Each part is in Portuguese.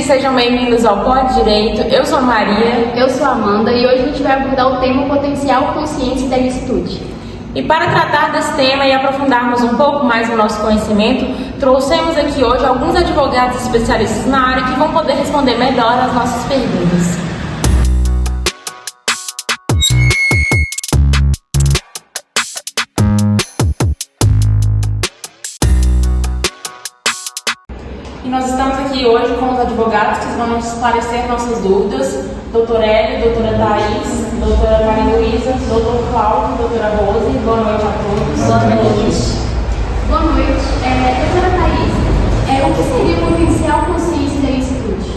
sejam bem-vindos ao Pode Direito. Eu sou a Maria. Eu sou a Amanda e hoje a gente vai abordar o tema potencial, consciência e ilicitude. E para tratar desse tema e aprofundarmos um pouco mais o nosso conhecimento, trouxemos aqui hoje alguns advogados especialistas na área que vão poder responder melhor as nossas perguntas. E nós estamos aqui hoje com os advogados que vão esclarecer nossas dúvidas. Doutor Hélio, doutora Thaís, doutora Maria Luísa, doutor Cláudio, doutora Rose. Boa noite a todos. Boa noite. Boa noite. Doutora Thaís, o que seria potencial, consciência e ilicitude?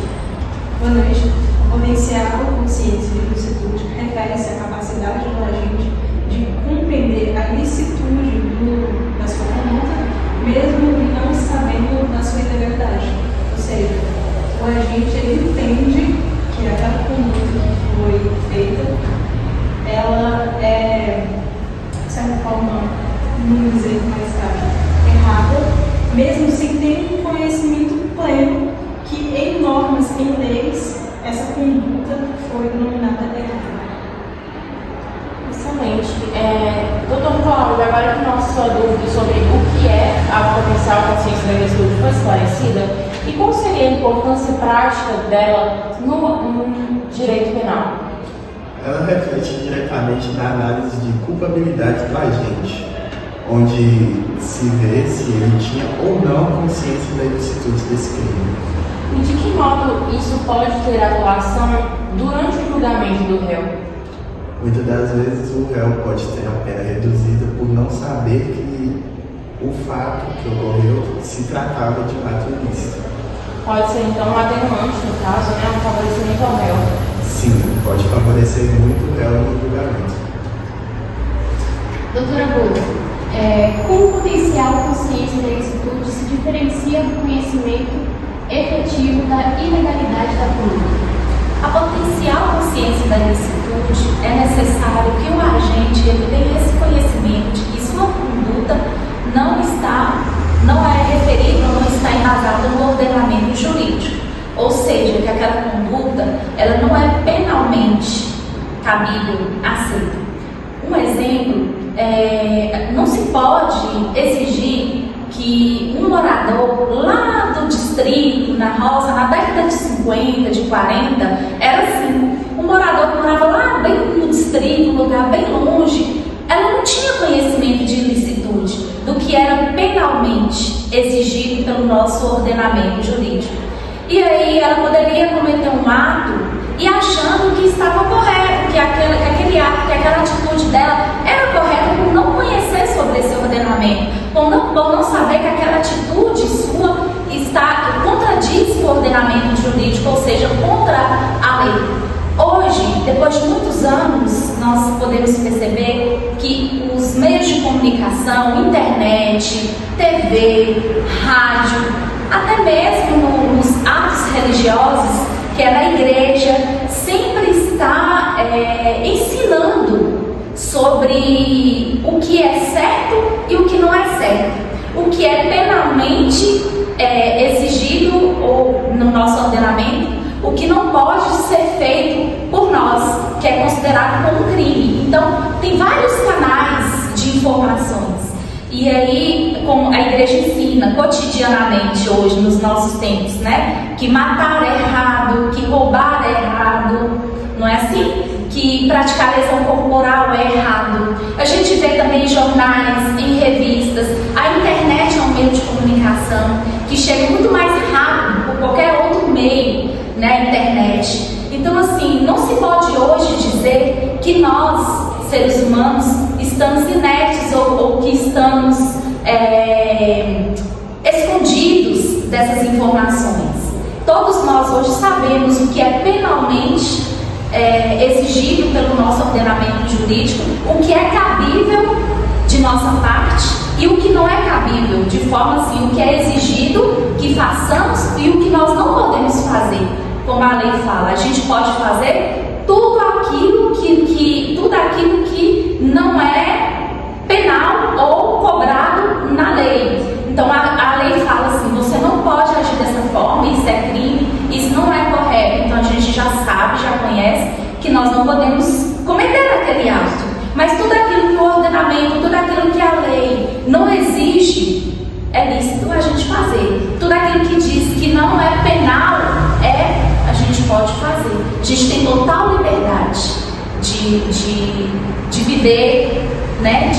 Boa noite. Potencial, consciência e ilicitude refere-se à capacidade do agente de compreender a ilicitude da sua conduta, mesmo não sabendo da sua ilegalidade. Ou seja, o agente ele entende que aquela conduta que foi feita, ela é, de certa forma, vamos dizer mais tarde, errada, mesmo sem ter um conhecimento pleno que em normas, em leis, essa conduta foi denominada errada. Excelente. Doutor Cláudio, agora que nossa dúvida sobre o que é a potencial consciência da ilicitude foi esclarecida, e qual seria a importância prática dela no direito penal? Ela reflete diretamente na análise de culpabilidade do agente, onde se vê se ele tinha ou não consciência da ilicitude desse crime. E de que modo isso pode ter atuação durante o julgamento do réu? Muitas das vezes o réu pode ter a pena reduzida por não saber que o fato que ocorreu se tratava de um ato ilícito. Pode ser então um atenuante no caso, um favorecimento ao réu. Sim, pode favorecer muito o réu no julgamento. Doutora Rose, como o potencial, consciência e ilicitude se diferencia do conhecimento efetivo da ilegalidade da conduta? A potencial consciência da ilicitude é necessário que o agente ele tenha esse conhecimento de que sua conduta não é referível, não está embasada no ordenamento jurídico. Ou seja, que aquela conduta ela não é penalmente cabível a ser. Um exemplo, não se pode exigir que um morador lá do distrito, na roça, na década de 50, de 40, era assim. Um morador que morava lá bem no distrito, um lugar bem longe, ela não tinha conhecimento de ilicitude, do que era penalmente exigido pelo nosso ordenamento jurídico. E aí ela poderia cometer um ato e achando que estava correto, que aquele ato, que aquela atitude dela era correta por não conhecer sobre esse ordenamento, por não saber que aquela atitude sua contradiz o ordenamento jurídico, ou seja, contra a lei. Hoje, depois de muitos anos, nós podemos perceber que os meios de comunicação, internet, TV, rádio, até mesmo nos atos religiosos, que é na igreja, sempre está ensinando sobre o que é certo e o que não é certo, o que é penalmente exigido no nosso ordenamento, o que não pode ser feito por nós, que é considerado como crime. Então, tem vários canais de informações. E aí, como a igreja ensina cotidianamente hoje, nos nossos tempos, que matar é errado, que roubar é errado, não é assim? Que praticar lesão corporal é errado. A gente vê também em jornais, em revistas, a internet é um meio de comunicação que chega muito mais rápido por qualquer outro meio, internet. Então, assim, não se pode hoje dizer que nós, seres humanos, estamos inertes ou que estamos escondidos dessas informações. Todos nós hoje sabemos o que é penalmente exigido pelo nosso ordenamento jurídico, o que é cabível de nossa parte e o que não é cabível, de forma assim, o que é exigido que façamos e o que nós não podemos fazer. Como a lei fala, a gente pode fazer tudo aquilo que não é penal ou cobrado na lei. Então a lei fala assim, você não pode agir dessa forma, isso é crime, isso não não podemos cometer aquele ato. Mas tudo aquilo que o ordenamento, tudo aquilo que a lei não exige, é lícito a gente fazer. Tudo aquilo que diz que não é penal, a gente pode fazer. A gente tem total liberdade de viver, né?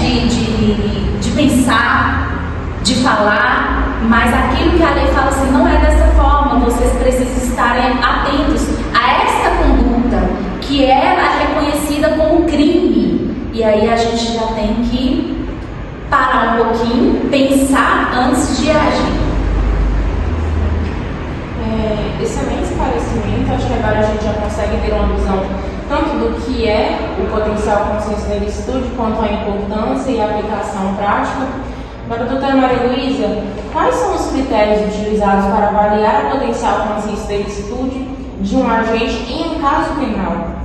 de pensar, de falar, mas aquilo que a lei fala assim, não é dessa forma, vocês precisam estarem atentos a esta conduta, que ela é reconhecida como crime. E aí a gente já tem que parar um pouquinho, pensar antes de agir. Excelente esclarecimento. Acho que agora a gente já consegue ter uma visão tanto do que é o potencial consciência da ilicitude, quanto a importância e a aplicação prática. Agora, doutora Maria Luísa, quais são os critérios utilizados para avaliar a potencial consciência da ilicitude de um agente em um caso penal?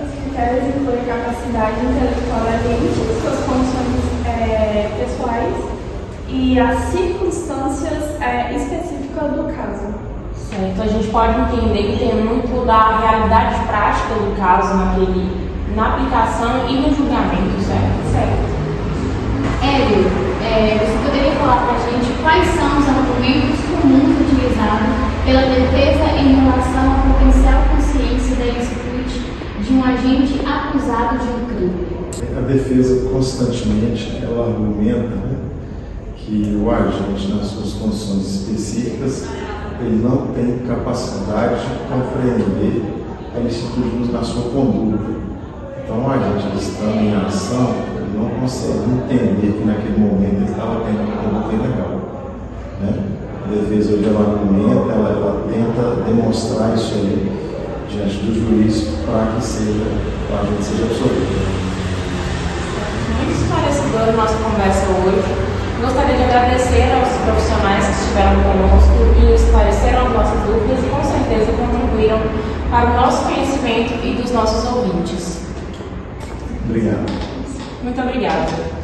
Os critérios incluem a capacidade intelectual da agente, suas condições pessoais e as circunstâncias específicas do caso. Certo, a gente pode entender que tem muito da realidade prática do caso na aplicação e no julgamento, certo? Certo. Hélio, você poderia falar para a gente quais são os argumentos comuns utilizados pela defesa em relação à potencial consciência da ilicitude de um agente acusado de um crime? A defesa constantemente ela argumenta, né, que o agente, nas suas condições específicas, ele não tem capacidade de compreender a ilicitude na sua conduta. Então, o agente estando em ação, ele não consegue entender que naquele momento ele estava tendo uma conduta ilegal, né? A defesa hoje ela argumenta, ela tenta demonstrar isso aí diante do juiz para que o agente seja absolvido. Muito esclarecedora a nossa conversa hoje. Gostaria de agradecer aos profissionais que estiveram conosco e esclareceram as nossas dúvidas e com certeza contribuíram para o nosso conhecimento e dos nossos ouvintes. Obrigado. Muito obrigada.